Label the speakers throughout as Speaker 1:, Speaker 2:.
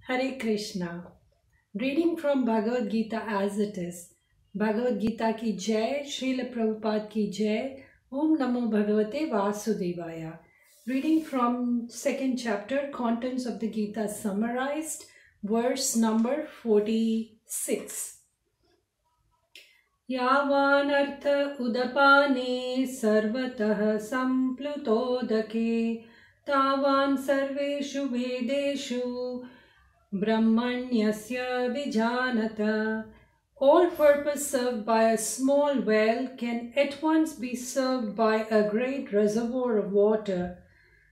Speaker 1: Hare Krishna. Reading from Bhagavad Gita as it is. Bhagavad Gita ki Jai, Srila Prabhupada ki Jai, Om Namo Bhagavate Vasudevaya. Reading from second chapter, contents of the Gita summarized, verse number 46. Yavanartha udapane sarvatah samplutodake tavan sarveshu vedeshu Brahmanyasya vijanata. All purpose served by a small well can at once be served by a great reservoir of water.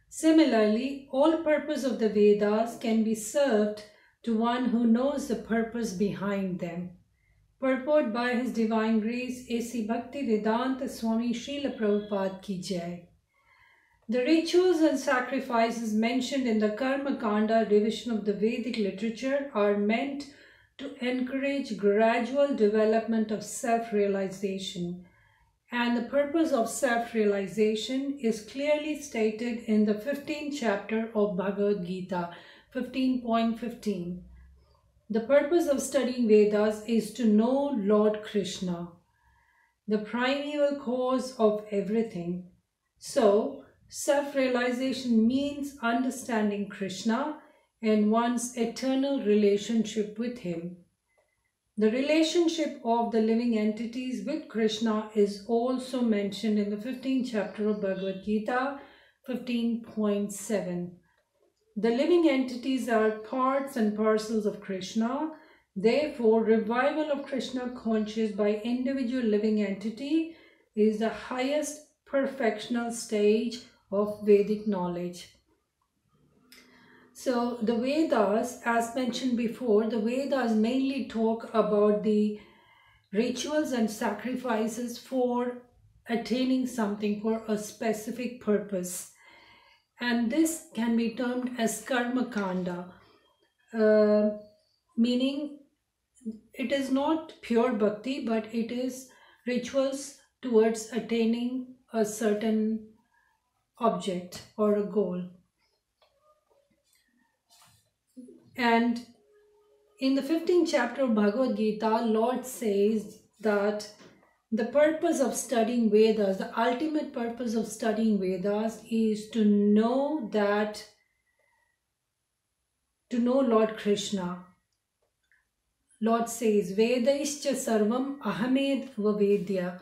Speaker 1: Similarly, all purpose of the Vedas can be served to one who knows the purpose behind them. Purport by His Divine Grace A.C. Bhaktivedanta Swami Srila Prabhupada ki Jai. The rituals and sacrifices mentioned in the Karma Kanda division of the Vedic literature are meant to encourage gradual development of self-realization, and the purpose of self-realization is clearly stated in the 15th chapter of Bhagavad Gita, 15.15. The purpose of studying Vedas is to know Lord Krishna, the primeval cause of everything. So, self-realization means understanding Krishna and one's eternal relationship with Him. The relationship of the living entities with Krishna is also mentioned in the 15th chapter of Bhagavad Gita, 15.7. The living entities are parts and parcels of Krishna. Therefore, revival of Krishna conscious by individual living entity is the highest perfectional stage of Vedic knowledge. So the Vedas, as mentioned before, the Vedas mainly talk about the rituals and sacrifices for attaining something for a specific purpose. And this can be termed as Karma Kanda, meaning it is not pure bhakti, but it is rituals towards attaining a certain object or a goal. And in the 15th chapter of Bhagavad Gita, Lord says that the purpose of studying Vedas, the ultimate purpose of studying Vedas is to know Lord Krishna. Lord says, Vedaischa sarvam ahamed vavedya.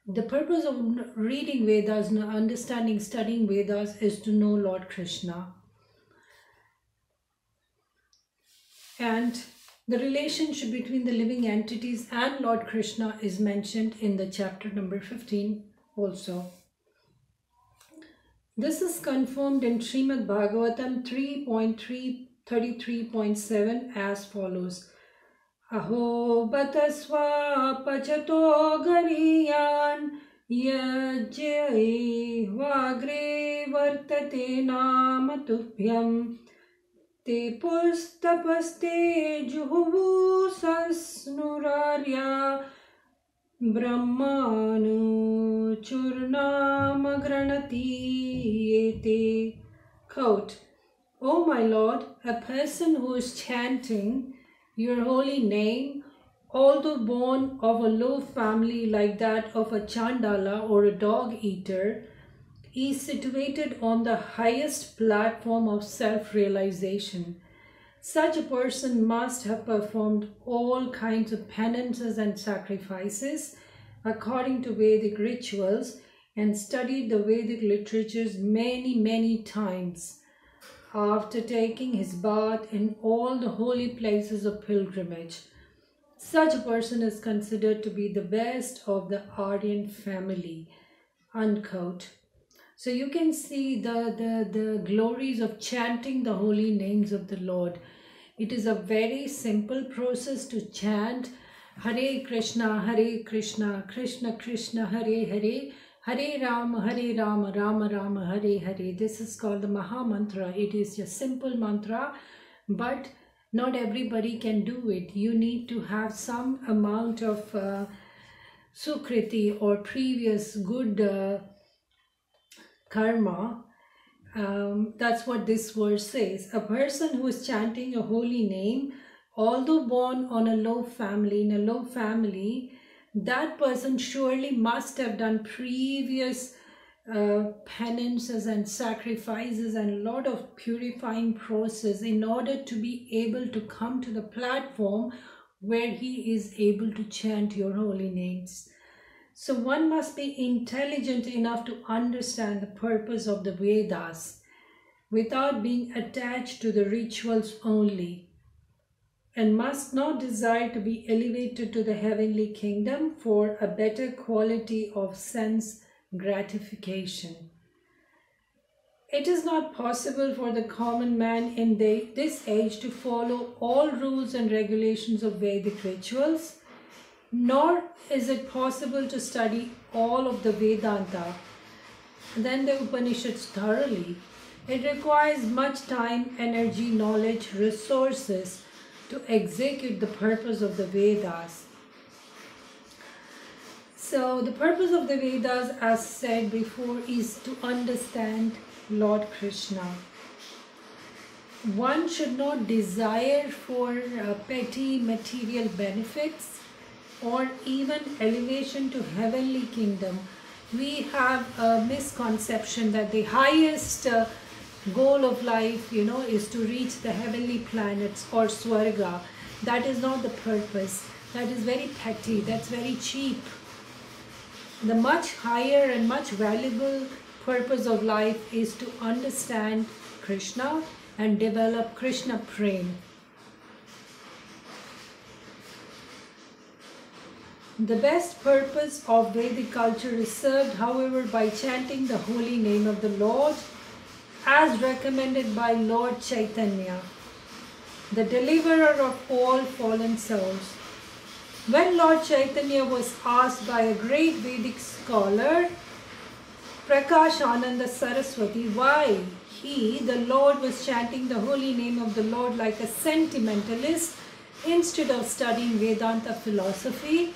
Speaker 1: The purpose of reading Vedas, understanding, studying Vedas is to know Lord Krishna. And the relationship between the living entities and Lord Krishna is mentioned in the chapter number 15 also. This is confirmed in Srimad Bhagavatam 3.33.7 as follows. Aho batasva pachato gariyan yajai vagre vartate namatubhyam te pustapaste juhuvu sasnurarya brahmanu churnamagranati ete. Quote, O my Lord, a person who is chanting your holy name, although born of a low family like that of a Chandala or a dog eater, is situated on the highest platform of self-realization. Such a person must have performed all kinds of penances and sacrifices according to Vedic rituals and studied the Vedic literatures many times. After taking his bath in all the holy places of pilgrimage, such a person is considered to be the best of the Aryan family. Unquote. So you can see the glories of chanting the holy names of the Lord. It is a very simple process to chant Hare Krishna, Krishna Krishna, Hare Hare, Hare Rama, Rama Rama, Hare Hare. This is called the Maha Mantra. It is a simple mantra, but not everybody can do it. You need to have some amount of sukriti or previous good karma That's what this verse says. A person who is chanting a holy name, although born on a low family, in a low family, that person surely must have done previous penances and sacrifices and a lot of purifying process in order to be able to come to the platform where he is able to chant your holy names. So one must be intelligent enough to understand the purpose of the Vedas without being attached to the rituals only, and must not desire to be elevated to the heavenly kingdom for a better quality of sense gratification. It is not possible for the common man in this age to follow all rules and regulations of Vedic rituals, nor is it possible to study all of the Vedanta, then the Upanishads thoroughly. It requires much time, energy, knowledge, resources to execute the purpose of the Vedas. So the purpose of the Vedas, as said before, is to understand Lord Krishna. One should not desire for petty material benefits or even elevation to heavenly kingdom. We have a misconception that the highest goal of life, is to reach the heavenly planets or Swarga. That is not the purpose. That is very petty. That's very cheap. The much higher and much valuable purpose of life is to understand Krishna and develop Krishna Prem. The best purpose of Vedic culture is served, however, by chanting the holy name of the Lord as recommended by Lord Chaitanya, the deliverer of all fallen souls. When Lord Chaitanya was asked by a great Vedic scholar, Prakash Ananda Saraswati, why he, the Lord, was chanting the holy name of the Lord like a sentimentalist instead of studying Vedanta philosophy,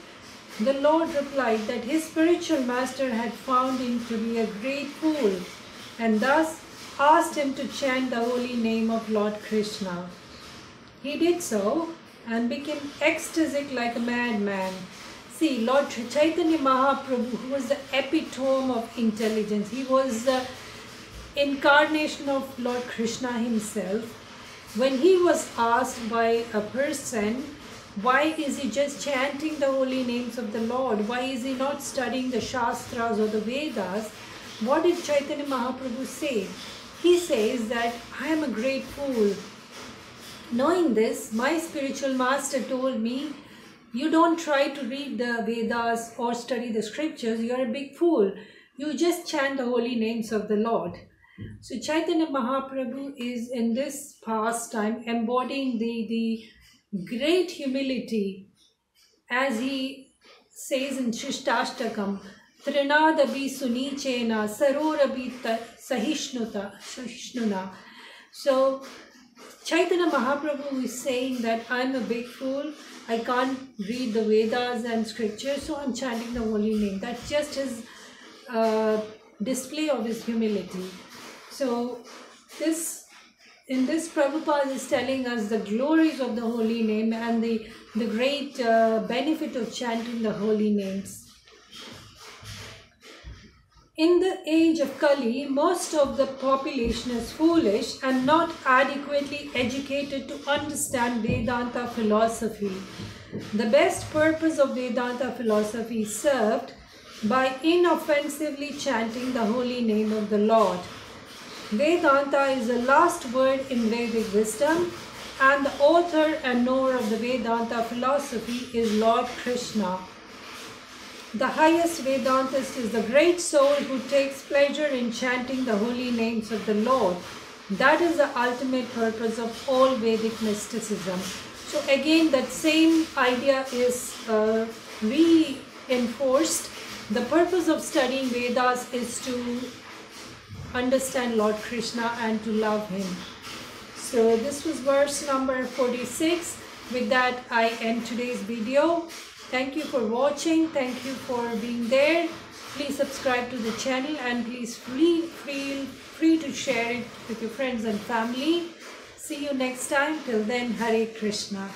Speaker 1: the Lord replied that his spiritual master had found him to be a great fool and thus asked him to chant the holy name of Lord Krishna. He did so and became ecstatic like a madman. See, Lord Chaitanya Mahaprabhu, who was the epitome of intelligence, he was the incarnation of Lord Krishna himself. When he was asked by a person, why is he just chanting the holy names of the Lord? Why is he not studying the Shastras or the Vedas? What did Chaitanya Mahaprabhu say? He says that I am a great fool. Knowing this, my spiritual master told me, you don't try to read the Vedas or study the scriptures, you are a big fool. You just chant the holy names of the Lord. So Chaitanya Mahaprabhu is in this pastime embodying the great humility, as he says in Shishtashtakam, Trinadabi Sunichena Sarorabita Sahishnuna. So Chaitanya Mahaprabhu is saying that I'm a big fool, I can't read the Vedas and scriptures, so I'm chanting the holy name. That's just his display of his humility. So in this Prabhupada is telling us the glories of the holy name and the great benefit of chanting the holy names. In the age of Kali, most of the population is foolish and not adequately educated to understand Vedanta philosophy. The best purpose of Vedanta philosophy is served by inoffensively chanting the holy name of the Lord. Vedanta is the last word in Vedic wisdom, and the author and knower of the Vedanta philosophy is Lord Krishna. The highest Vedantist is the great soul who takes pleasure in chanting the holy names of the Lord. That is the ultimate purpose of all Vedic mysticism. So again, that same idea is reinforced. The purpose of studying Vedas is to understand Lord Krishna and to love him. So this was verse number 46. With that, I end today's video. Thank you for watching. Thank you for being there. Please subscribe to the channel and please feel free to share it with your friends and family. See you next time. Till then, Hare Krishna.